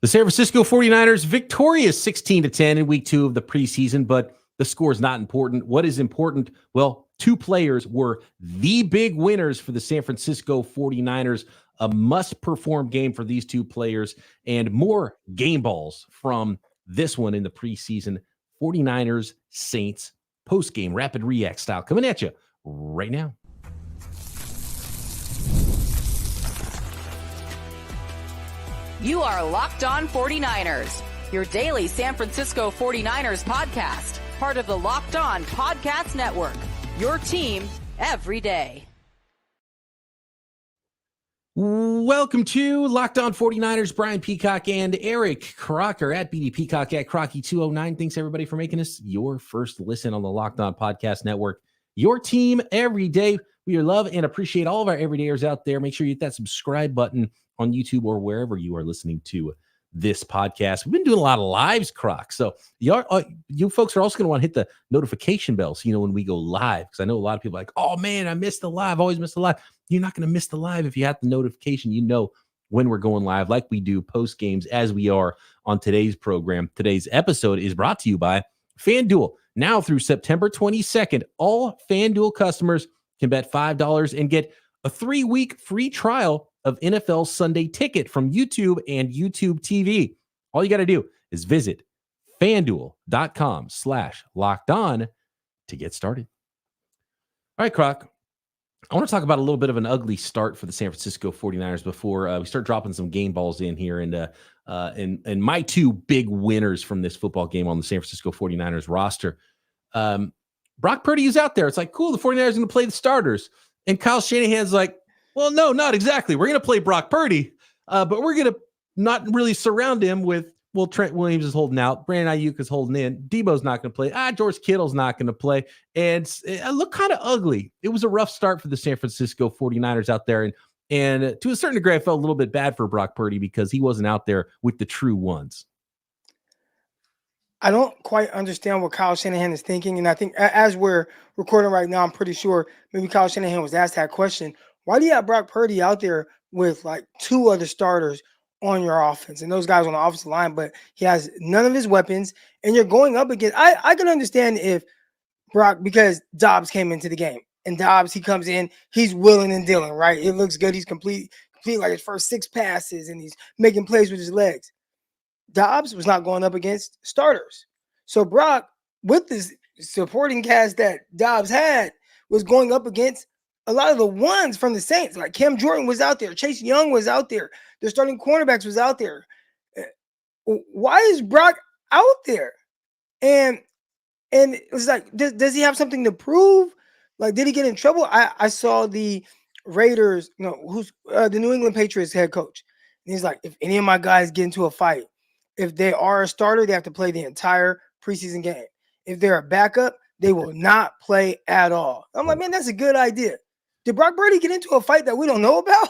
The San Francisco 49ers victorious 16-10 in week 2 of the preseason, but the score is not important. What is important? Well, 2 players were the big winners for the San Francisco 49ers. A must-perform game for these 2 players, and more game balls from this one in the preseason. 49ers Saints post-game rapid react style coming at you right now. You are Locked On 49ers, your daily San Francisco 49ers podcast, part of the Locked On Podcast Network, your team every day. Welcome to Locked On 49ers. Brian Peacock and Eric Crocker at BD Peacock at Crocky209. Thanks, everybody, for making us your first listen on the Locked On Podcast Network, your team every day. We love and appreciate all of our everydayers out there. Make sure you hit that subscribe button on YouTube or wherever you are listening to this podcast. We've been doing a lot of lives, Croc. So you folks are also going to want to hit the notification bell so you know when we go live, because I know a lot of people are like, oh, man, I missed the live. Always miss the live. You're not going to miss the live if you have the notification. You know when we're going live, like we do post games as we are on today's program. Today's episode is brought to you by FanDuel. Now through September 22nd, all FanDuel customers can bet $5 and get a 3-week free trial of NFL Sunday Ticket from YouTube and YouTube TV. All you got to do is visit FanDuel.com/lockedon to get started. All right, Croc. I want to talk about a little bit of an ugly start for the San Francisco 49ers before we start dropping some game balls in here. And my 2 big winners from this football game on the San Francisco 49ers roster. Brock Purdy is out there. It's like, cool, the 49ers are going to play the starters. And Kyle Shanahan's like, well, no, not exactly. We're going to play Brock Purdy, but we're going to not really surround him with, well, Trent Williams is holding out. Brandon Ayuk is holding in. Debo's not going to play. George Kittle's not going to play. And it looked kind of ugly. It was a rough start for the San Francisco 49ers out there. And to a certain degree, I felt a little bit bad for Brock Purdy because he wasn't out there with the true ones. I don't quite understand what Kyle Shanahan is thinking. And I think as we're recording right now, I'm pretty sure maybe Kyle Shanahan was asked that question. Why do you have Brock Purdy out there with like 2 other starters on your offense and those guys on the offensive line, but he has none of his weapons and you're going up against, I can understand if Brock, because Dobbs came into the game and Dobbs, he comes in, he's willing and dealing, right? It looks good. He's complete like his first 6 passes and he's making plays with his legs. Dobbs was not going up against starters. So Brock, with this supporting cast that Dobbs had, was going up against a lot of the ones from the Saints. Like Cam Jordan was out there. Chase Young was out there. The starting cornerbacks was out there. Why is Brock out there? And it's like, does he have something to prove? Like, did he get in trouble? I saw the Raiders, who's the New England Patriots head coach. And he's like, if any of my guys get into a fight, if they are a starter, they have to play the entire preseason game. If they're a backup, they will not play at all. I'm like, man, that's a good idea. Did Brock Purdy get into a fight that we don't know about?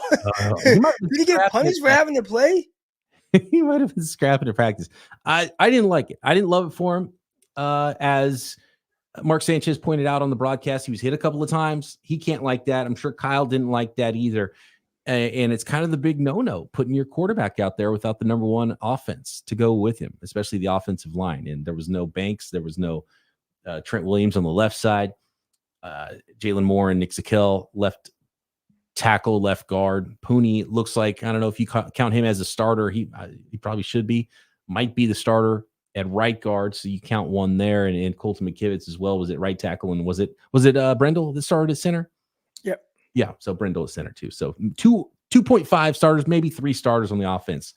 Did he get punished for having to play? He might have been scrapping to practice. I didn't like it. I didn't love it for him. As Mark Sanchez pointed out on the broadcast, he was hit a couple of times. He can't like that. I'm sure Kyle didn't like that either. And it's kind of the big no-no, putting your quarterback out there without the number one offense to go with him, especially the offensive line. And there was no Banks. There was no Trent Williams on the left side. Jalen Moore and Nick Zakelj left tackle, left guard. Pooney looks like, I don't know if you count him as a starter. He probably should be, might be the starter at right guard. So you count one there, and Colton McKivitz as well was at right tackle. And was it Brendel that started at center? Yep. Yeah. So Brendel is center too. So 2.5 starters, maybe 3 starters on the offense,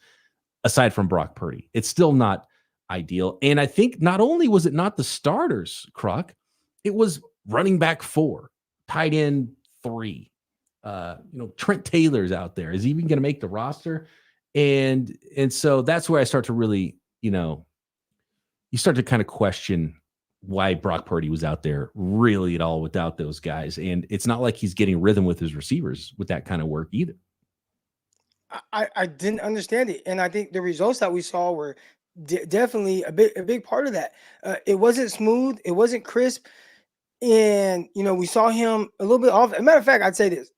aside from Brock Purdy. It's still not ideal. And I think not only was it not the starters, Croc, it was running back 4, tight end 3. Trent Taylor's out there. Is he even going to make the roster? And so that's where I start to really, you start to kind of question why Brock Purdy was out there really at all without those guys. And it's not like he's getting rhythm with his receivers with that kind of work either. I didn't understand it. And I think the results that we saw were definitely a big part of that. It wasn't smooth. It wasn't crisp. And, we saw him a little bit off. As a matter of fact, I'd say this.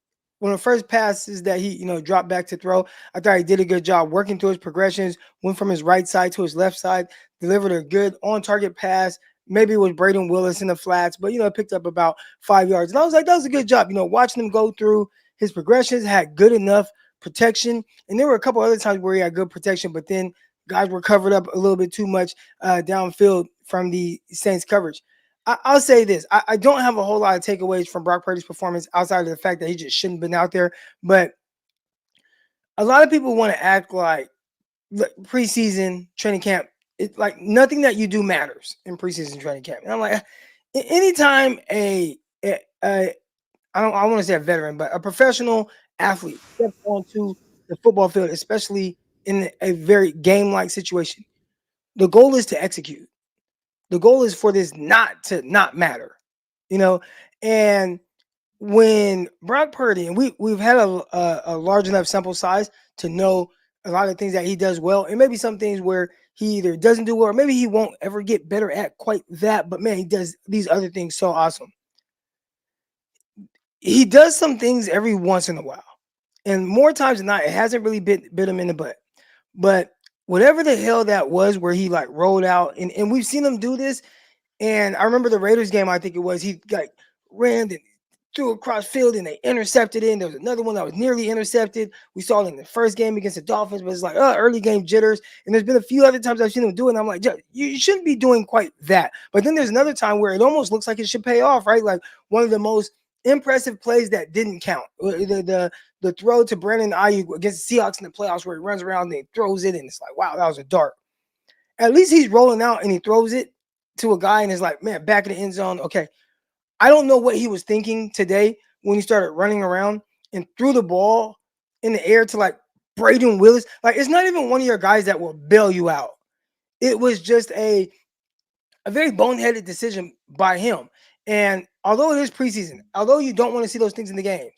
one of the first passes that he, dropped back to throw, I thought he did a good job working through his progressions, went from his right side to his left side, delivered a good on-target pass. Maybe it was Braden Willis in the flats, but, picked up about 5 yards. And I was like, that was a good job. Watching him go through his progressions, had good enough protection. And there were a couple other times where he had good protection, but then guys were covered up a little bit too much downfield from the Saints coverage. I'll say this. I don't have a whole lot of takeaways from Brock Purdy's performance outside of the fact that he just shouldn't have been out there. But a lot of people want to act like preseason training camp, it's like nothing that you do matters in preseason training camp. And I'm like, anytime I want to say a veteran, but a professional athlete steps onto the football field, especially in a very game-like situation, the goal is to execute. The goal is for this not to not matter, and when Brock Purdy, and we've had a large enough sample size to know a lot of things that he does well, and maybe some things where he either doesn't do well, or maybe he won't ever get better at quite that, but man, he does these other things so awesome. He does some things every once in a while, and more times than not, it hasn't really bit him in the butt. But whatever the hell that was, where he like rolled out, and we've seen him do this. And I remember the Raiders game, I think it was, he like ran and threw across field and they intercepted it. And there was another one that was nearly intercepted. We saw it in the first game against the Dolphins, but it's like early game jitters. And there's been a few other times I've seen him do it, and I'm like, you shouldn't be doing quite that. But then there's another time where it almost looks like it should pay off, right? Like one of the most impressive plays that didn't count. The throw to Brandon Ayuk against the Seahawks in the playoffs, where he runs around and he throws it, and it's like, wow, that was a dart. At least he's rolling out and he throws it to a guy and is like, man, back in the end zone. Okay. I don't know what he was thinking today when he started running around and threw the ball in the air to like Braden Willis. Like, it's not even one of your guys that will bail you out. It was just a very boneheaded decision by him. And although it is preseason, although you don't want to see those things in the games,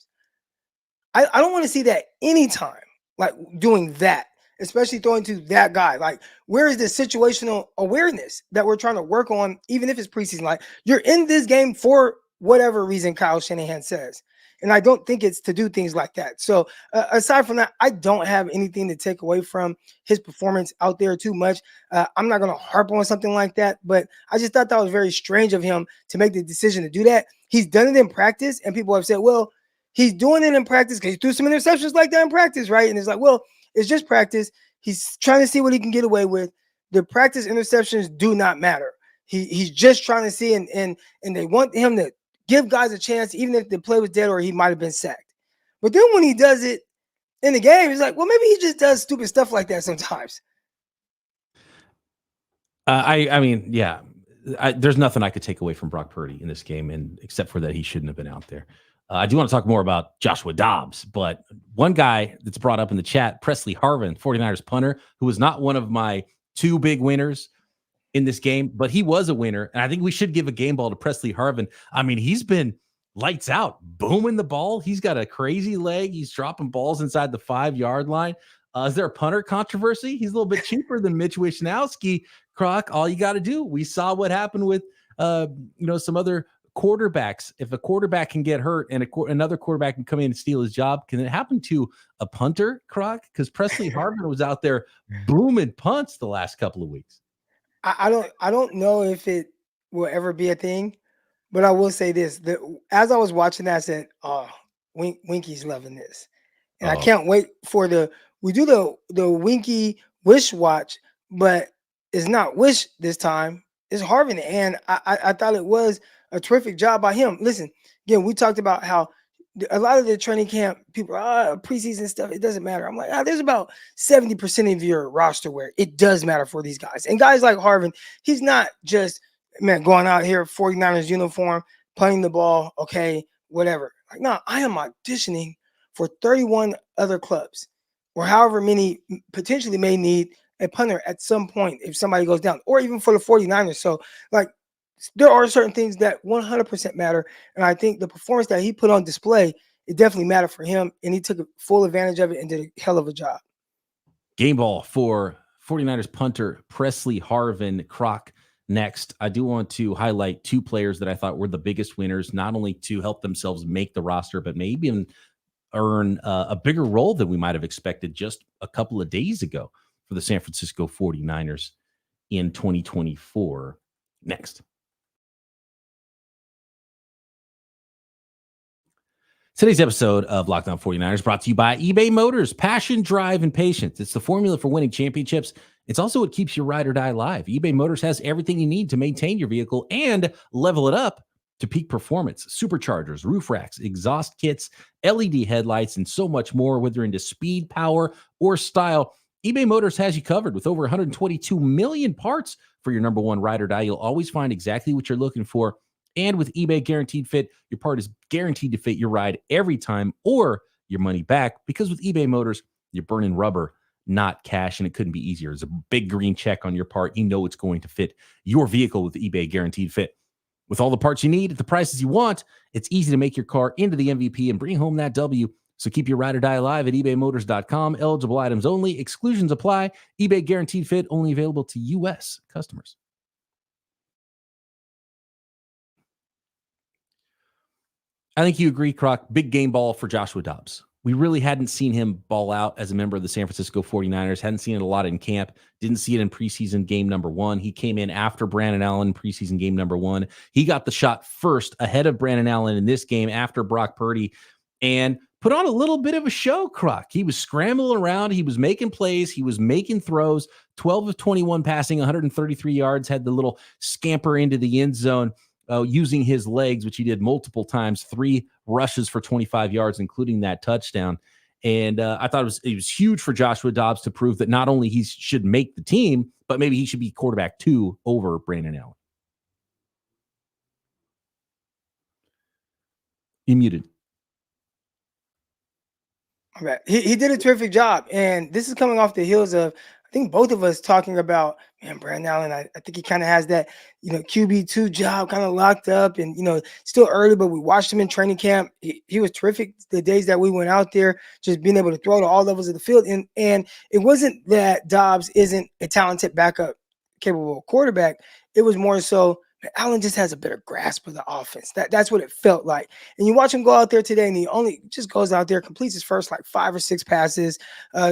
I don't want to see that anytime, like doing that, especially throwing to that guy. Like, where is the situational awareness that we're trying to work on, even if it's preseason? Like, you're in this game for whatever reason Kyle Shanahan says. And I don't think it's to do things like that. So aside from that, I don't have anything to take away from his performance out there too much. I'm not going to harp on something like that, but I just thought that was very strange of him to make the decision to do that. He's done it in practice, and people have said, well, he's doing it in practice because he threw some interceptions like that in practice, right? And it's like, well, it's just practice. He's trying to see what he can get away with. The practice interceptions do not matter. He's just trying to see, and they want him to give guys a chance, even if the play was dead or he might have been sacked. But then when he does it in the game, he's like, well, maybe he just does stupid stuff like that sometimes. I mean, yeah, there's nothing I could take away from Brock Purdy in this game, and except for that he shouldn't have been out there. I do want to talk more about Joshua Dobbs, but one guy that's brought up in the chat, Presley Harvin, 49ers punter, who was not one of my two big winners in this game, but he was a winner. And I think we should give a game ball to Presley Harvin. I mean, he's been lights out, booming the ball. He's got a crazy leg. He's dropping balls inside the 5-yard line. Is there a punter controversy? He's a little bit cheaper than Mitch Wishnowsky. Croc, all you got to do. We saw what happened with, some other quarterbacks. If a quarterback can get hurt and another quarterback can come in and steal his job, can it happen to a punter, Croc? Because Presley Harvin was out there booming punts the last couple of weeks. I don't know if it will ever be a thing, but I will say this: as I was watching that, I said, "Oh, Winky's loving this," and I can't wait for we do the Winky Wish watch, but it's not Wish this time. It's Harvin, and I thought it was a terrific job by him. Listen, again, we talked about how a lot of the training camp people, preseason stuff, it doesn't matter. I'm like, there's about 70% of your roster where it does matter for these guys. And guys like Harvin, he's not just, going out here, 49ers uniform, punting the ball, okay, whatever. Like, no, I am auditioning for 31 other clubs, or however many potentially may need a punter at some point if somebody goes down, or even for the 49ers. So, like, there are certain things that 100% matter, and I think the performance that he put on display, it definitely mattered for him, and he took full advantage of it and did a hell of a job. Game ball for 49ers punter Presley Harvin. Croc next. I do want to highlight two players that I thought were the biggest winners, not only to help themselves make the roster, but maybe even earn a bigger role than we might have expected just a couple of days ago for the San Francisco 49ers in 2024. Next. Today's episode of Locked On 49ers brought to you by eBay Motors. Passion, drive, and patience. It's the formula for winning championships. It's also what keeps your ride or die alive. eBay Motors has everything you need to maintain your vehicle and level it up to peak performance. Superchargers, roof racks, exhaust kits, LED headlights, and so much more. Whether you're into speed, power, or style, eBay Motors has you covered. With over 122 million parts for your number one ride or die, you'll always find exactly what you're looking for. And with eBay Guaranteed Fit, your part is guaranteed to fit your ride every time or your money back. Because with eBay Motors, you're burning rubber, not cash, and it couldn't be easier. There's a big green check on your part. You know it's going to fit your vehicle with eBay Guaranteed Fit. With all the parts you need at the prices you want, it's easy to make your car into the MVP and bring home that W. So keep your ride or die alive at ebaymotors.com. Eligible items only. Exclusions apply. eBay Guaranteed Fit only available to U.S. customers. I think you agree, Croc. Big game ball for Joshua Dobbs. We really hadn't seen him ball out as a member of the San Francisco 49ers. Hadn't seen it a lot in camp. Didn't see it in preseason game number 1. He came in after Brandon Allen preseason game number 1. He got the shot first ahead of Brandon Allen in this game after Brock Purdy and put on a little bit of a show, Croc. He was scrambling around. He was making plays. He was making throws. 12 of 21 passing, 133 yards, had the little scamper into the end zone. Using his legs, which he did multiple times, 3 rushes for 25 yards, including that touchdown. And I thought it was huge for Joshua Dobbs to prove that not only he should make the team, but maybe he should be quarterback 2 over Brandon Allen. You muted. Okay. He did a terrific job. And this is coming off the heels of, I think both of us talking about, man, Brandon Allen, I think he kind of has that, QB2 job kind of locked up and, still early, but we watched him in training camp. He was terrific the days that we went out there, just being able to throw to all levels of the field. And it wasn't that Dobbs isn't a talented backup capable quarterback. It was more so Allen just has a better grasp of the offense. That's what it felt like. And you watch him go out there today, and he only just goes out there, completes his first 5 or 6 passes,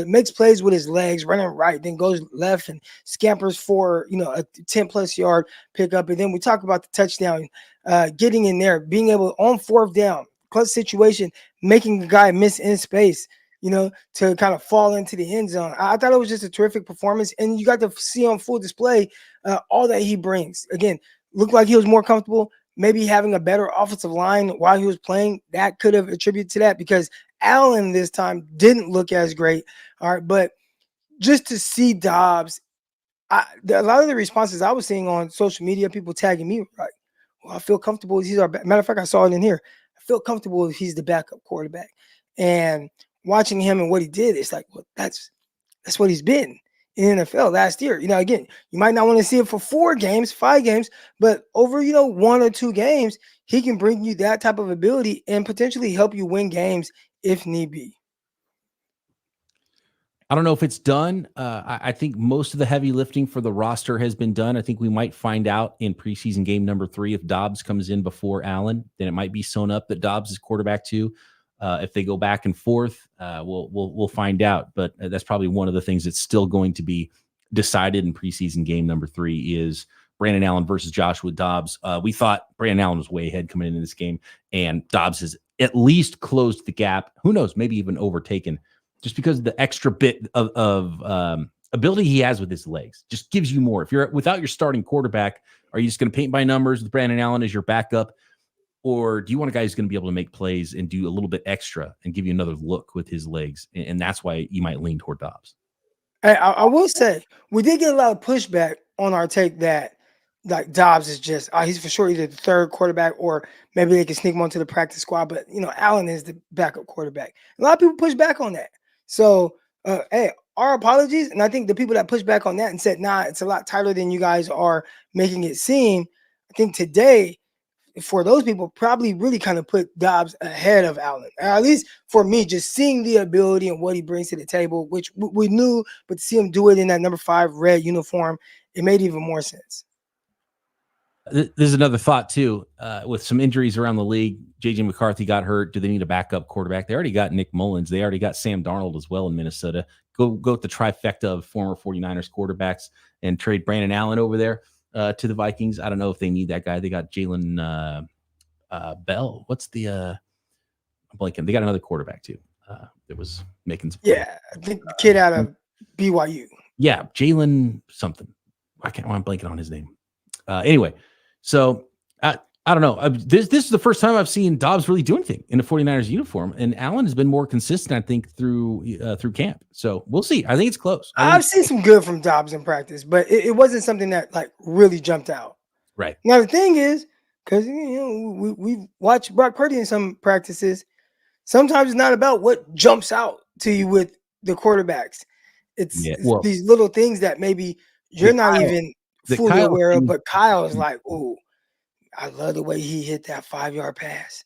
makes plays with his legs, running right, then goes left and scampers for a 10+ yard pickup. And then we talk about the touchdown, getting in there, being able on 4th down, clutch situation, making the guy miss in space, to kind of fall into the end zone. I thought it was just a terrific performance, and you got to see on full display all that he brings. Again, looked like he was more comfortable, maybe having a better offensive line while he was playing. That could have attributed to that because Allen this time didn't look as great. All right, but just to see Dobbs, a lot of the responses I was seeing on social media, people tagging me, like, well, I feel comfortable. He's our matter of fact, I saw it in here. I feel comfortable if he's the backup quarterback. And watching him and what he did, it's like, well, that's what he's been in the NFL last year. Again, you might not want to see it for 4 games, 5 games, but over, 1 or 2 games, he can bring you that type of ability and potentially help you win games if need be. I don't know if it's done. I think most of the heavy lifting for the roster has been done. I think we might find out in preseason game number 3 if Dobbs comes in before Allen, then it might be sewn up that Dobbs is quarterback 2. If they go back and forth, we'll find out. But that's probably one of the things that's still going to be decided in preseason game number 3 is Brandon Allen versus Joshua Dobbs. We thought Brandon Allen was way ahead coming into this game, and Dobbs has at least closed the gap. Who knows? Maybe even overtaken, just because of the extra bit of ability he has with his legs. Just gives you more. If you're without your starting quarterback, are you just going to paint by numbers with Brandon Allen as your backup? Or do you want a guy who's going to be able to make plays and do a little bit extra and give you another look with his legs? And that's why you might lean toward Dobbs. I will say, we did get a lot of pushback on our take that Dobbs is just, he's for sure either the 3rd quarterback or maybe they can sneak him onto the practice squad. But, Allen is the backup quarterback. A lot of people push back on that. So, hey, our apologies. And I think the people that pushed back on that and said, nah, it's a lot tighter than you guys are making it seem. I think today, for those people, probably really kind of put Dobbs ahead of Allen. At least for me, just seeing the ability and what he brings to the table, which we knew, but to see him do it in that number 5 red uniform, it made even more sense. There's another thought too. With some injuries around the league, JJ McCarthy got hurt. Do they need a backup quarterback? They already got Nick Mullins. They already got Sam Darnold as well in Minnesota. Go with the trifecta of former 49ers quarterbacks and trade Brandon Allen over there to the Vikings. I don't know if they need that guy. They got Jalen Bell. What's the I'm blanking. They got another quarterback too. That was making some I think the kid out of BYU. Yeah, Jalen something. I'm blanking on his name. Anyway, so I don't know. This is the first time I've seen Dobbs really do anything in a 49ers uniform, and Allen has been more consistent, I think, through camp. So we'll see. I think it's close. I've seen some good from Dobbs in practice, but it wasn't something that like really jumped out. Right. Now the thing is, because we've watched Brock Purdy in some practices. Sometimes it's not about what jumps out to you with the quarterbacks. It's these little things that maybe you're not even fully aware of, but Kyle is like, oh, I love the way he hit that 5-yard pass.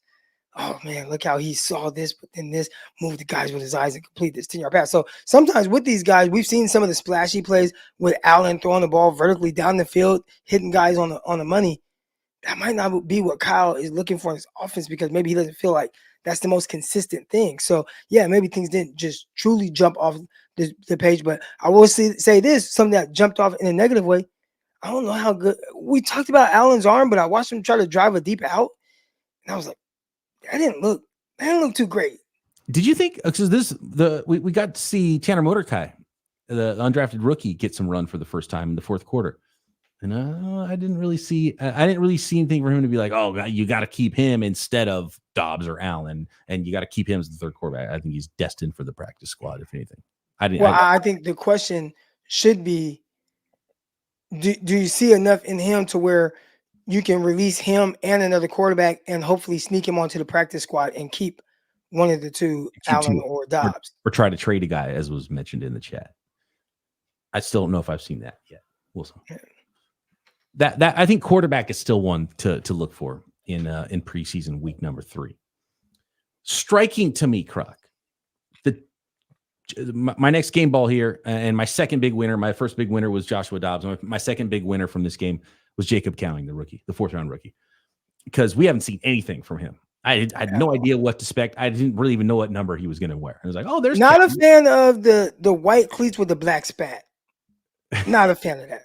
Oh, man, look how he saw this, but then this moved the guys with his eyes and complete this 10-yard pass. So sometimes with these guys, we've seen some of the splashy plays with Allen throwing the ball vertically down the field, hitting guys on the money. That might not be what Kyle is looking for in his offense because maybe he doesn't feel like that's the most consistent thing. So, yeah, maybe things didn't just truly jump off the page. But I will say this, something that jumped off in a negative way. I don't know how good – we talked about Allen's arm, but I watched him try to drive a deep out. And I was like, that didn't look too great. Did you think – because we got to see Tanner Mordecai, the undrafted rookie, get some run for the first time in the fourth quarter. And I didn't really see anything for him to be like, oh, you got to keep him instead of Dobbs or Allen, and you got to keep him as the third quarterback. I think he's destined for the practice squad, if anything. I think the question should be, do you see enough in him to where you can release him and another quarterback and hopefully sneak him onto the practice squad and keep one of the two, Allen or Dobbs? Or try to trade a guy, as was mentioned in the chat. I still don't know if I've seen that yet. We'll see. That I think quarterback is still one to look for in preseason week number 3. Striking to me, Croc. My next game ball here, and my second big winner. My first big winner was Joshua Dobbs. My second big winner from this game was Jacob Cowing, the rookie, the 4th-round rookie, because we haven't seen anything from him. I had no idea what to expect. I didn't really even know what number he was going to wear. I was like, oh, there's not a fan of the white cleats with the black spat. Not a fan of that.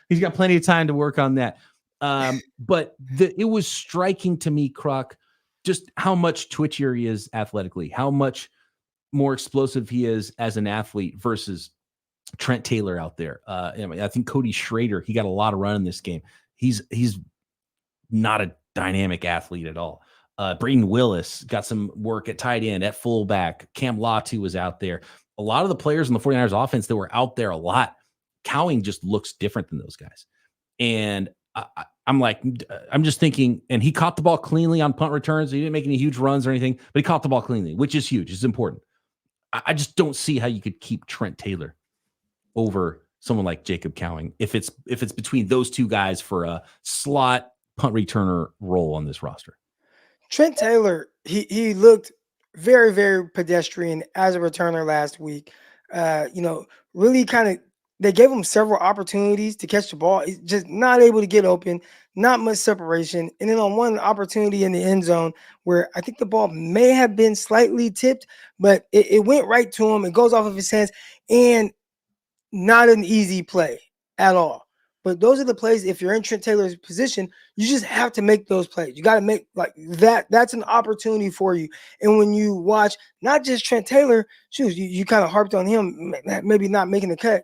He's got plenty of time to work on that. But it was striking to me, Croc, just how much twitchier he is athletically, how much more explosive he is as an athlete versus Trent Taylor out there. I think Cody Schrader, he got a lot of run in this game. He's not a dynamic athlete at all. Braden Willis got some work at tight end, at fullback. Cam Latu was out there. A lot of the players in the 49ers offense that were out there a lot, Cowing just looks different than those guys. And I'm just thinking, and he caught the ball cleanly on punt returns. He didn't make any huge runs or anything, but he caught the ball cleanly, which is huge. It's important. I just don't see how you could keep Trent Taylor over someone like Jacob Cowing if it's between those two guys for a slot punt returner role on this roster. Trent Taylor, he looked very, very pedestrian as a returner last week. Really kind of, they gave him several opportunities to catch the ball. He's just not able to get open, not much separation. And then on one opportunity in the end zone where I think the ball may have been slightly tipped, but it went right to him. It goes off of his hands, and not an easy play at all. But those are the plays, if you're in Trent Taylor's position, you just have to make those plays. You got to make like that. That's an opportunity for you. And when you watch not just Trent Taylor, you kind of harped on him, maybe not making the cut.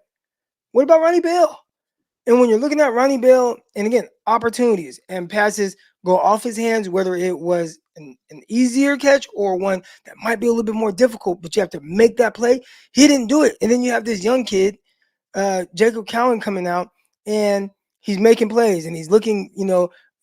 What about Ronnie Bell? And when you're looking at Ronnie Bell, and again, opportunities and passes go off his hands, whether it was an easier catch or one that might be a little bit more difficult, but you have to make that play. He didn't do it. And then you have this young kid, Jacob Cowing, coming out, and he's making plays, and he's looking,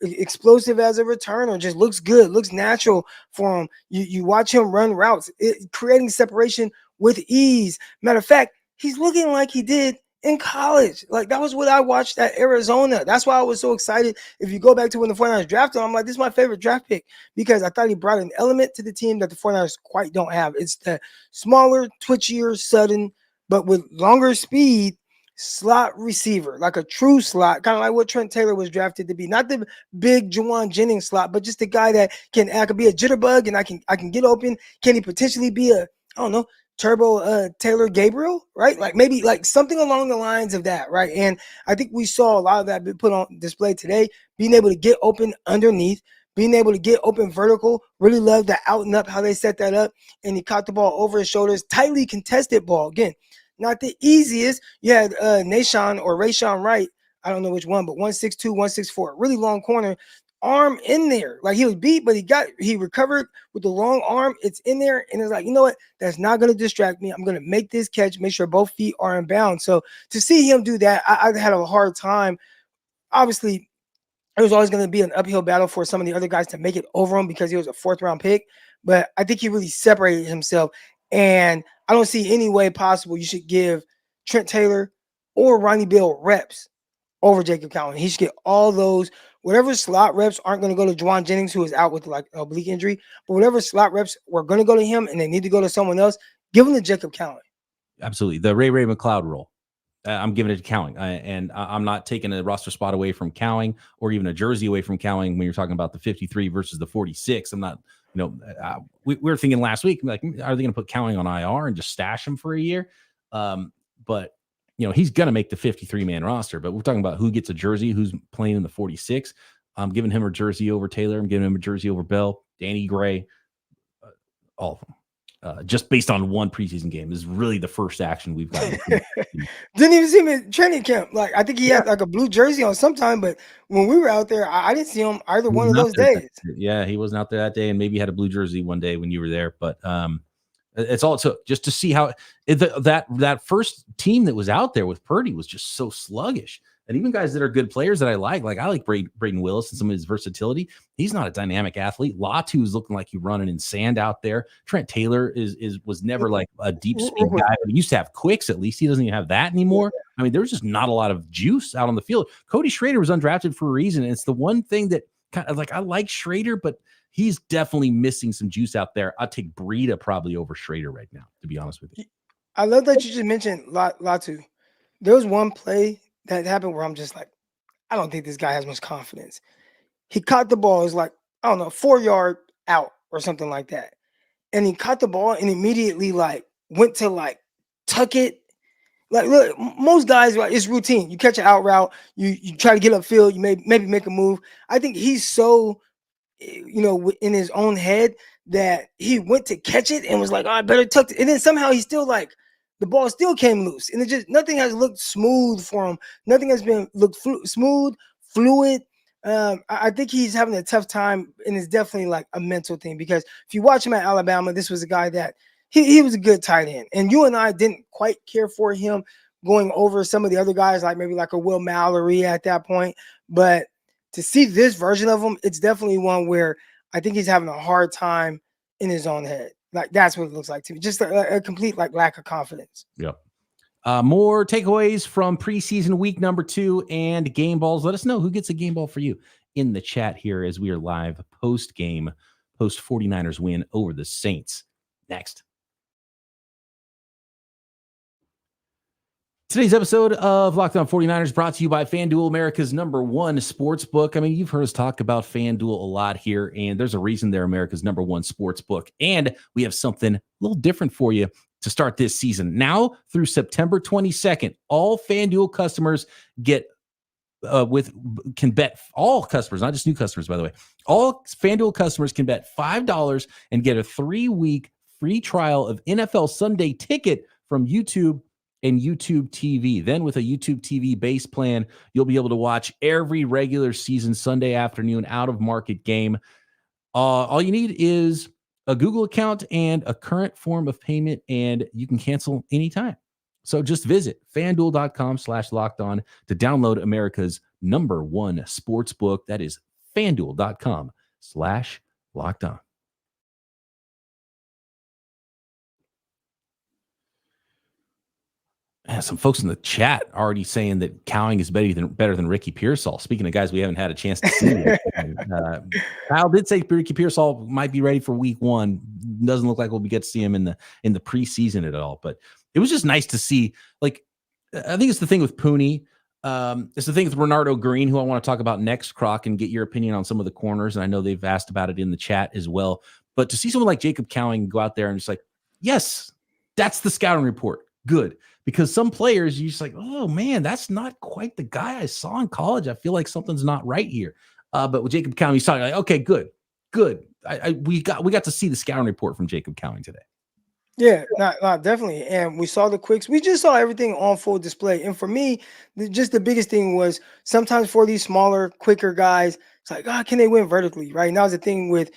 explosive as a returner, just looks good, looks natural for him. You watch him run routes, creating separation with ease. Matter of fact, he's looking like he did in college. Like, that was what I watched at Arizona. That's why I was so excited. If you go back to when the 49ers drafted him, I'm like, this is my favorite draft pick, because I thought he brought an element to the team that the 49ers quite don't have. It's the smaller, twitchier, sudden, but with longer speed, slot receiver, like a true slot, kind of like what Trent Taylor was drafted to be. Not the big Juwan Jennings slot, but just a guy that I could be a jitterbug and I can get open. Can he potentially be I don't know, Turbo Taylor Gabriel, right? Like maybe like something along the lines of that, right? And I think we saw a lot of that be put on display today, being able to get open underneath, being able to get open vertical. Really love the out and up, how they set that up. And he caught the ball over his shoulders, tightly contested ball. Again, not the easiest. You had Rayshawn Wright, I don't know which one, but 162, 164, really long corner, arm in there. Like he was beat, but he recovered with the long arm. It's in there. And it's like, you know what? That's not going to distract me. I'm going to make this catch, make sure both feet are in bounds. So to see him do that, I had a hard time. Obviously, it was always going to be an uphill battle for some of the other guys to make it over him because he was a 4th round pick. But I think he really separated himself. And I don't see any way possible you should give Trent Taylor or Ronnie Bell reps over Jacob Cowing. He should get all those. Whatever slot reps aren't going to go to Juwan Jennings, who is out with like an oblique injury, but whatever slot reps were going to go to him and they need to go to someone else, give them to Jacob Cowing. Absolutely. The Ray McLeod role. I'm giving it to Cowing, and I'm not taking a roster spot away from Cowing or even a jersey away from Cowing when you're talking about the 53 versus the 46. I'm not, we were thinking last week, like, are they going to put Cowing on IR and just stash him for a year? But he's going to make the 53-man roster, but we're talking about who gets a jersey, who's playing in the 46. I'm giving him a jersey over Taylor. I'm giving him a jersey over Bell, Danny Gray, all of them. Just based on one preseason game. This is really the first action we've got. Didn't even see him in training camp. Like, I think he had like a blue jersey on sometime, but when we were out there, I didn't see him either one of those days. Yeah, he wasn't out there that day, and maybe he had a blue jersey one day when you were there. But it's all it took just to see how that first team that was out there with Purdy was just so sluggish. And even guys that are good players that I like Braden Willis and some of his versatility. He's not a dynamic athlete. Latu is looking like he's running in sand out there. Trent Taylor was never like a deep speed guy. But he used to have quicks at least. He doesn't even have that anymore. I mean, there's just not a lot of juice out on the field. Cody Schrader was undrafted for a reason. And it's the one thing that kind of like I like Schrader, but he's definitely missing some juice out there. I'll take Breida probably over Schrader right now, to be honest with you. I love that you just mentioned Latu. There was one play that happened where I'm just like, I don't think this guy has much confidence. He caught the ball, it was like, I don't know, 4-yard out or something like that. And he caught the ball and immediately like went to like tuck it. Like, look, most guys, like, it's routine. You catch an out route, you try to get upfield, you maybe make a move. I think he's so, in his own head that he went to catch it and was like, oh, I better tuck it. And then somehow he's still like, the ball still came loose, and nothing has looked smooth for him. Nothing has been looked smooth, fluid. I think he's having a tough time, and it's definitely like a mental thing because if you watch him at Alabama, this was a guy that he was a good tight end, and you and I didn't quite care for him going over some of the other guys, like maybe like a Will Mallory at that point. But to see this version of him, it's definitely one where I think he's having a hard time in his own head. Like, that's what it looks like to me. Just a complete like lack of confidence. Yep. More takeaways from preseason week number 2 and game balls. Let us know who gets a game ball for you in the chat here as we are live post 49ers win over the Saints. Next. Today's episode of Locked On 49ers brought to you by FanDuel, America's #1 sportsbook. I mean, you've heard us talk about FanDuel a lot here, and there's a reason they're America's #1 sportsbook. And we have something a little different for you to start this season. Now through September 22nd, all FanDuel customers can bet, all customers, not just new customers, by the way. All FanDuel customers can bet $5 and get a 3-week free trial of NFL Sunday Ticket from YouTube and YouTube TV. Then with a YouTube TV base plan, you'll be able to watch every regular season Sunday afternoon out-of-market game. All you need is a Google account and a current form of payment, and you can cancel anytime. So just visit FanDuel.com/lockedon to download America's #1 sportsbook. That is FanDuel.com/lockedon. Some folks in the chat already saying that Cowing is better than Ricky Pearsall. Speaking of guys we haven't had a chance to see yet. Kyle did say Ricky Pearsall might be ready for week 1. Doesn't look like we'll get to see him in the preseason at all. But it was just nice to see, like, I think it's the thing with Purdy. It's the thing with Renardo Green, who I want to talk about next, Croc, and get your opinion on some of the corners. And I know they've asked about it in the chat as well. But to see someone like Jacob Cowing go out there and just like, yes, that's the scouting report. Good. Because some players, you're just like, oh, man, that's not quite the guy I saw in college. I feel like something's not right here. But with Jacob Cowing, he's talking like, okay, good. We got to see the scouting report from Jacob Cowing today. Yeah, not definitely. And we saw the quicks. We just saw everything on full display. And for me, just the biggest thing was sometimes for these smaller, quicker guys, it's like, can they win vertically? Right now, the thing with,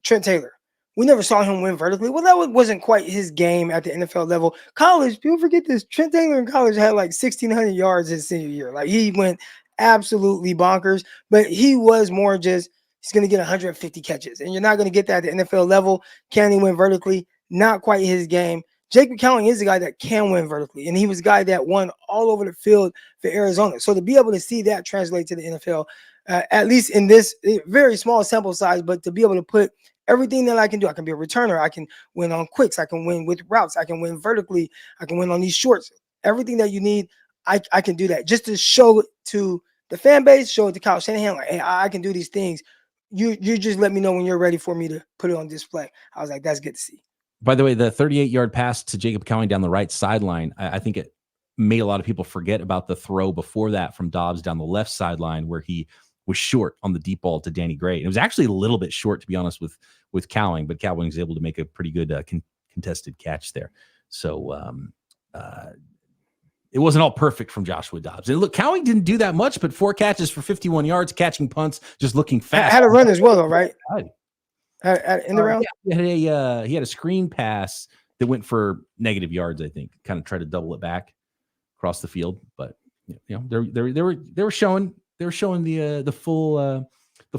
Trent Taylor. We never saw him win vertically. Well, that wasn't quite his game at the NFL level. College, people forget this. Trent Taylor in college had like 1,600 yards his senior year. Like he went absolutely bonkers, but he was more just, he's going to get 150 catches. And you're not going to get that at the NFL level. Can he win vertically? Not quite his game. Jacob Cowing is a guy that can win vertically, and he was a guy that won all over the field for Arizona. So to be able to see that translate to the NFL, at least in this very small sample size, but to be able to put everything that I can do, I can be a returner, I can win on quicks, I can win with routes, I can win vertically, I can win on these shorts. Everything that you need, I can do that. Just to show it to the fan base, show it to Kyle Shanahan, like, hey, I can do these things. You just let me know when you're ready for me to put it on display. I was like, that's good to see. By the way, the 38-yard pass to Jacob Cowing down the right sideline, I think it made a lot of people forget about the throw before that from Dobbs down the left sideline where he was short on the deep ball to Danny Gray. And it was actually a little bit short, to be honest, with Cowing, but Cowing was able to make a pretty good contested catch there. So it wasn't all perfect from Joshua Dobbs. And look, Cowing didn't do that much, but 4 catches for 51 yards, catching punts, just looking fast. Had a run as well, though, right? In the round? Yeah, he had a screen pass that went for negative yards, I think. Kind of tried to double it back across the field, but they were showing the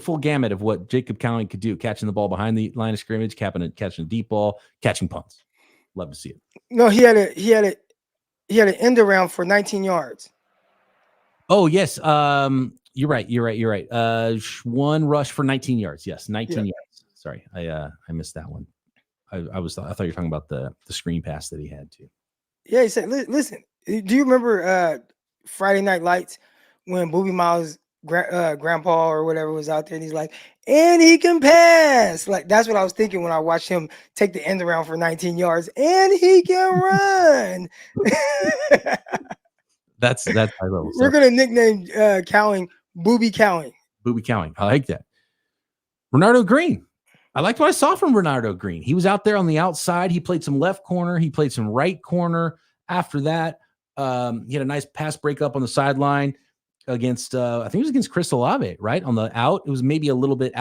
full gamut of what Jacob Cowing could do, catching the ball behind the line of scrimmage, catching a deep ball, catching punts. Love to see it. No, he had an end around for 19 yards. Oh yes, you're right. One rush for 19 yards. Yes, 19 yards. Sorry, I missed that one. I thought you were talking about the screen pass that he had too. Yeah, he said, listen, do you remember Friday Night Lights when Booby Miles' grandpa or whatever was out there and he's like, and he can pass. Like, that's what I was thinking when I watched him take the end around for 19 yards, and he can run. That's high level. We're going to nickname Cowing Booby Cowing. Booby Cowing. I like that. Renardo Green. I liked what I saw from Renardo Green. He was out there on the outside. He played some left corner. He played some right corner. After that, he had a nice pass breakup on the sideline against, I think it was against Chris Olave, right? On the out. It was maybe a little bit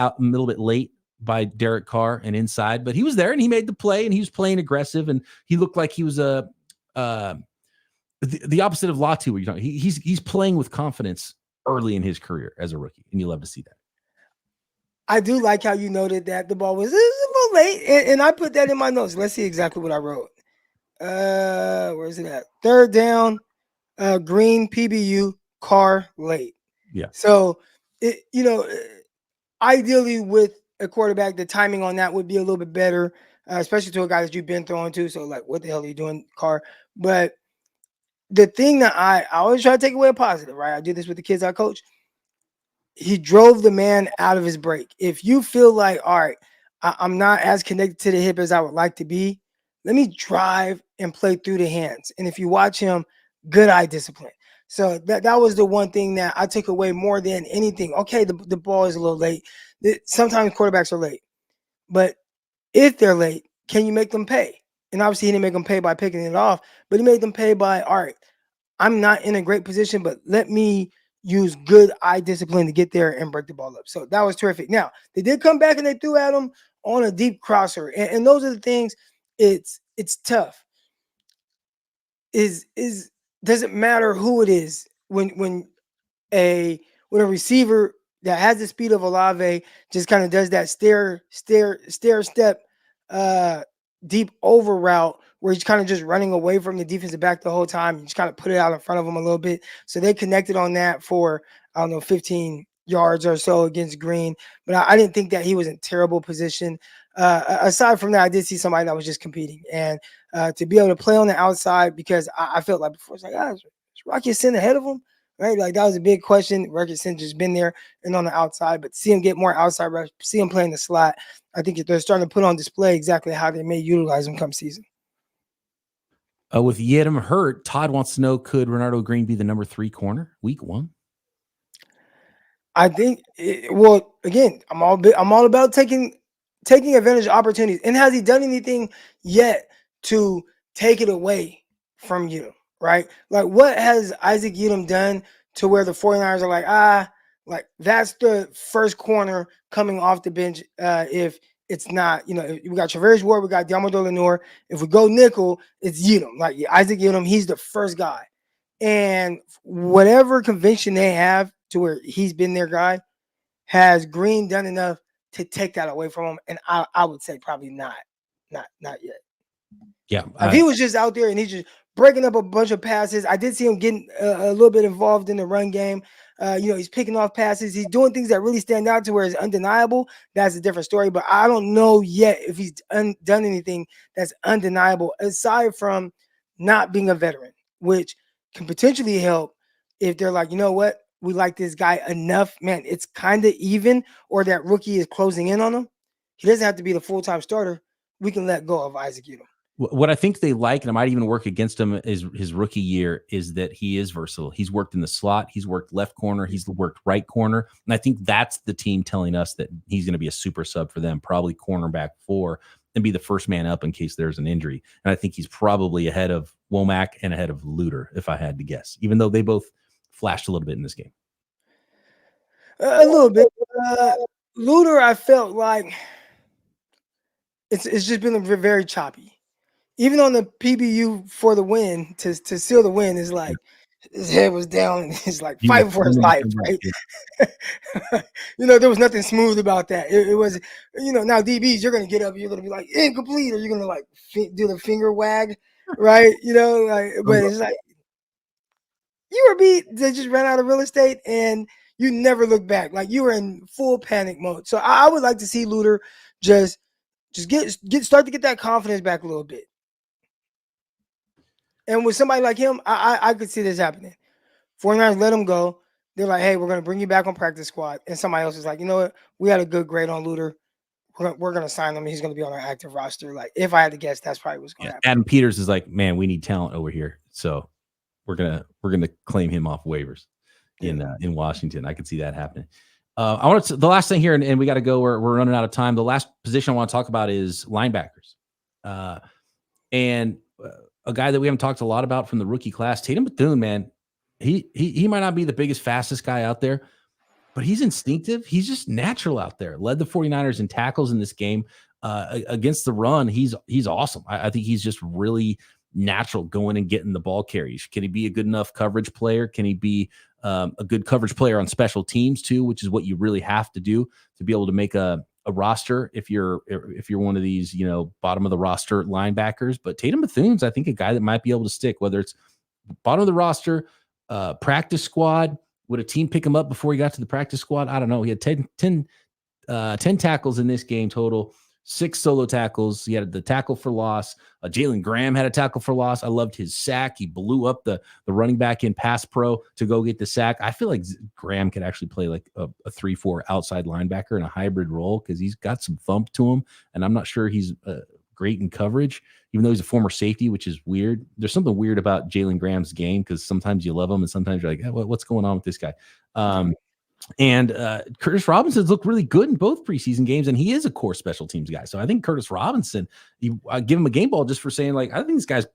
late by Derek Carr and inside, but he was there and he made the play and he was playing aggressive and he looked like he was the opposite of Latu. He's playing with confidence early in his career as a rookie, and you love to see that. I do like how you noted that the ball was a little late, and I put that in my notes. Let's see exactly what I wrote. Where is it at? Third down, Green, PBU, Carr, late. Yeah. So, ideally with a quarterback, the timing on that would be a little bit better, especially to a guy that you've been throwing to. So, like, what the hell are you doing, Carr? But the thing that I always try to take away a positive, right? I do this with the kids I coach. He drove the man out of his break. If you feel like, all right, I'm not as connected to the hip as I would like to be, let me drive and play through the hands. And if you watch him, good eye discipline. So that was the one thing that I took away more than anything. Okay, the ball is a little late. Sometimes quarterbacks are late. But if they're late, can you make them pay? And obviously he didn't make them pay by picking it off, but he made them pay by, all right, I'm not in a great position, but let me use good eye discipline to get there and break the ball up. So that was terrific. Now, they did come back and they threw at him on a deep crosser. And those are the things, it's tough. Doesn't matter who it is when a receiver that has the speed of Olave just kind of does that stair step deep over route where he's kind of just running away from the defensive back the whole time. You just kind of put it out in front of him a little bit. So they connected on that for, 15 yards or so against Green. But I didn't think that he was in terrible position. Aside from that, I did see somebody that was just competing. And to be able to play on the outside, because I felt like before, it's like, Rocky Sin ahead of him? Right? Like, that was a big question. Rocky Sin just been there and on the outside, but see him get more outside reps, see him play in the slot. I think they're starting to put on display exactly how they may utilize him come season. With Yedem hurt, Todd wants to know, could Renardo Green be the number 3 corner week 1? I think, well, again, I'm all about taking advantage of opportunities. And has he done anything yet to take it away from you, right? Like, what has Isaac Yiadom done to where the 49ers are like, that's the first corner coming off the bench if it's not, we got Travaris Ward, we got Diamondo Lenoir. If we go nickel, it's Yiadom. Like, Isaac Yiadom, he's the first guy. And whatever conviction they have to where he's been their guy, has Green done enough to take that away from him? And I would say probably not yet. Yeah. If he was just out there and he's just breaking up a bunch of passes, I did see him getting a little bit involved in the run game. He's picking off passes. He's doing things that really stand out to where it's undeniable. That's a different story. But I don't know yet if he's done anything that's undeniable aside from not being a veteran, which can potentially help if they're like, you know what, we like this guy enough, man, it's kind of even, or that rookie is closing in on him. He doesn't have to be the full-time starter. We can let go of Isaac Yiadom. What I think they like, and it might even work against him is his rookie year, is that he is versatile. He's worked in the slot. He's worked left corner. He's worked right corner. And I think that's the team telling us that he's going to be a super sub for them, probably cornerback 4, and be the first man up in case there's an injury. And I think he's probably ahead of Womack and ahead of Luter, if I had to guess, even though they both flashed a little bit in this game. A little bit. Luter, I felt like it's just been very choppy. Even on the PBU for the win, to seal the win, is like his head was down and he's like fighting for his life, right? There was nothing smooth about that. It was, now DBs, you're going to get up, you're going to be like incomplete, or you're going to like do the finger wag, right? But it's like, you were beat. They just ran out of real estate and you never look back. Like, you were in full panic mode. So I would like to see Luter just start to get that confidence back a little bit. And with somebody like him, I could see this happening. 49ers let him go. They're like, hey, we're going to bring you back on practice squad. And somebody else is like, you know what? We had a good grade on Luter. We're going to sign him. He's going to be on our active roster. Like, if I had to guess, that's probably what's going to happen. Adam Peters is like, man, we need talent over here. So we're gonna claim him off waivers in Washington. I could see that happening. I want to the last thing here, and we got to go. We're running out of time. The last position I want to talk about is linebackers, and a guy that we haven't talked a lot about from the rookie class, Tatum Bethune. Man, he might not be the biggest, fastest guy out there, but he's instinctive. He's just natural out there. Led the 49ers in tackles in this game against the run. He's awesome. I think he's just really natural going and getting the ball carries. Can he be a good enough coverage player? Can he be a good coverage player on special teams too, which is what you really have to do to be able to make a roster if you're one of these, bottom of the roster linebackers. But Tatum Bethune's, I think, a guy that might be able to stick, whether it's bottom of the roster, practice squad. Would a team pick him up before he got to the practice squad? I don't know. He had 10 tackles in this game total. 6 solo tackles. He had the tackle for loss. Jalen Graham had a tackle for loss. I loved his sack. He blew up the running back in pass pro to go get the sack. I feel like Graham could actually play like a 3-4 outside linebacker in a hybrid role because he's got some thump to him, and I'm not sure he's great in coverage, even though he's a former safety, which is weird. There's something weird about Jalen Graham's game because sometimes you love him and sometimes you're like, hey, what's going on with this guy? And Curtis Robinson's looked really good in both preseason games, and he is a core special teams guy. So I think Curtis Robinson, I give him a game ball just for saying, like, I think this guy's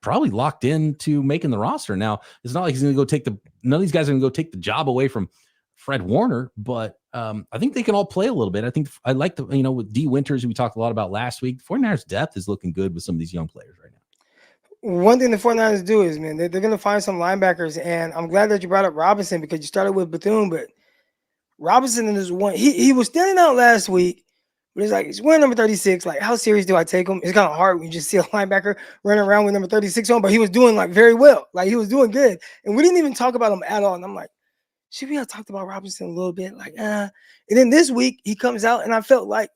probably locked into making the roster. Now, it's not like he's going to go none of these guys are going to go take the job away from Fred Warner, but I think they can all play a little bit. I think I like with D Winters, we talked a lot about last week, 49ers depth is looking good with some of these young players right now. One thing the 49ers do is, man, they're going to find some linebackers, and I'm glad that you brought up Robinson because you started with Bethune, but Robinson is one. He was standing out last week, but it's like, he's wearing number 36. Like, how serious do I take him? It's kind of hard when you just see a linebacker running around with number 36 on, but he was doing like very well. Like, he was doing good. And we didn't even talk about him at all. And I'm like, should we have talked about Robinson a little bit? Like, And then this week he comes out and I felt like,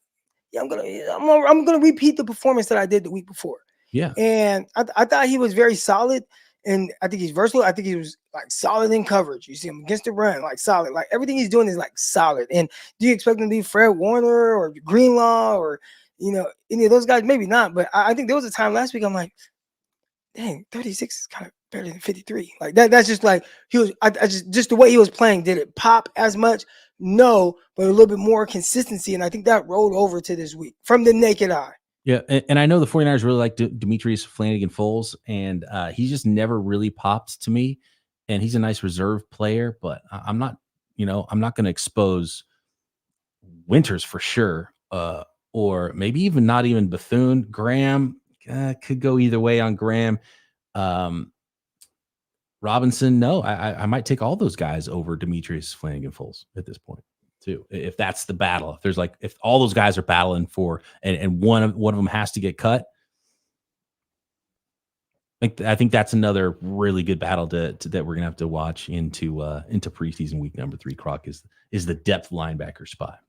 yeah, I'm gonna repeat the performance that I did the week before. Yeah. And I thought he was very solid. And I think he's versatile. I think he was like solid in coverage. You see him against the run, like solid. Like everything he's doing is like solid. And do you expect him to be Fred Warner or Greenlaw or, any of those guys? Maybe not. But I think there was a time last week I'm like, dang, 36 is kind of better than 53. Like that's just like he was. I just the way he was playing, did it pop as much? No, but a little bit more consistency. And I think that rolled over to this week from the naked eye. Yeah, and I know the 49ers really like Demetrius Flanagan-Foles, and he just never really popped to me. And he's a nice reserve player, but I'm not going to expose Winters for sure, or maybe even not even Bethune. Graham could go either way on Graham. Robinson, no, I might take all those guys over Demetrius Flanagan-Foles at this point too. If that's the battle, if all those guys are battling for, and one of them has to get cut, I think that's another really good battle that we're gonna have to watch into preseason week number 3. Croc is the depth linebacker spot.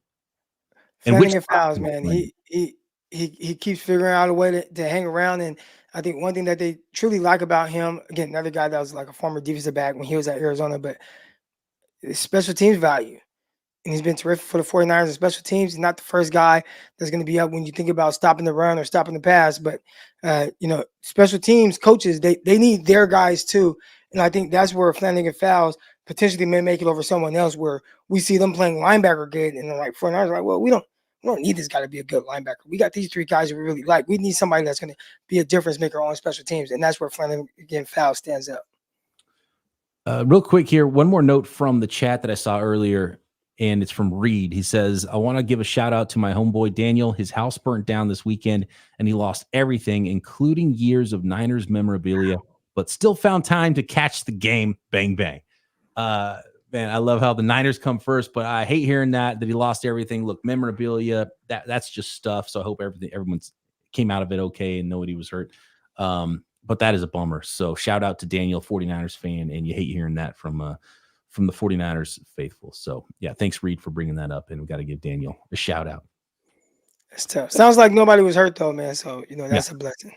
And Flanagan-Fowles, man, he keeps figuring out a way to hang around. And I think one thing that they truly like about him, again, another guy that was like a former defensive back when he was at Arizona, but special teams value. And he's been terrific for the 49ers in special teams. He's not the first guy that's going to be up when you think about stopping the run or stopping the pass. But, special teams coaches, they need their guys too. And I think that's where Flanagan-Fowles potentially may make it over someone else, where we see them playing linebacker good. And they're like, 49ers are like, well, we don't need this guy to be a good linebacker. We got these 3 guys we really like. We need somebody that's going to be a difference maker on special teams. And that's where Flanagan-Fowles stands up. Real quick here, one more note from the chat that I saw earlier. And it's from Reed. He says, I want to give a shout out to my homeboy Daniel. His house burnt down this weekend and he lost everything, including years of Niners memorabilia, but still found time to catch the game. Bang, bang. Man, I love how the Niners come first, but I hate hearing that he lost everything. Look, memorabilia, that's just stuff. So I hope everyone's came out of it okay and nobody was hurt. But that is a bummer. So shout out to Daniel, 49ers fan. And you hate hearing that from the 49ers faithful. So yeah, thanks Reed for bringing that up. And we got to give Daniel a shout out. That's tough. Sounds like nobody was hurt though, man. So, that's a blessing.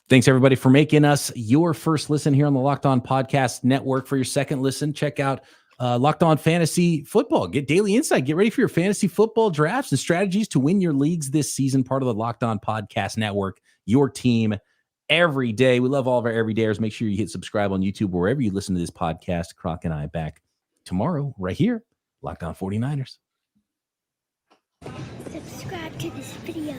Thanks everybody for making us your first listen here on the Locked On Podcast Network. For your second listen, check out Locked On Fantasy Football. Get daily insight. Get ready for your fantasy football drafts and strategies to win your leagues this season. Part of the Locked On Podcast Network, your team every day. We love all of our everydayers. Make sure you hit subscribe on YouTube, wherever you listen to this podcast. Croc and I back tomorrow right here, Locked On 49ers. Subscribe to this video.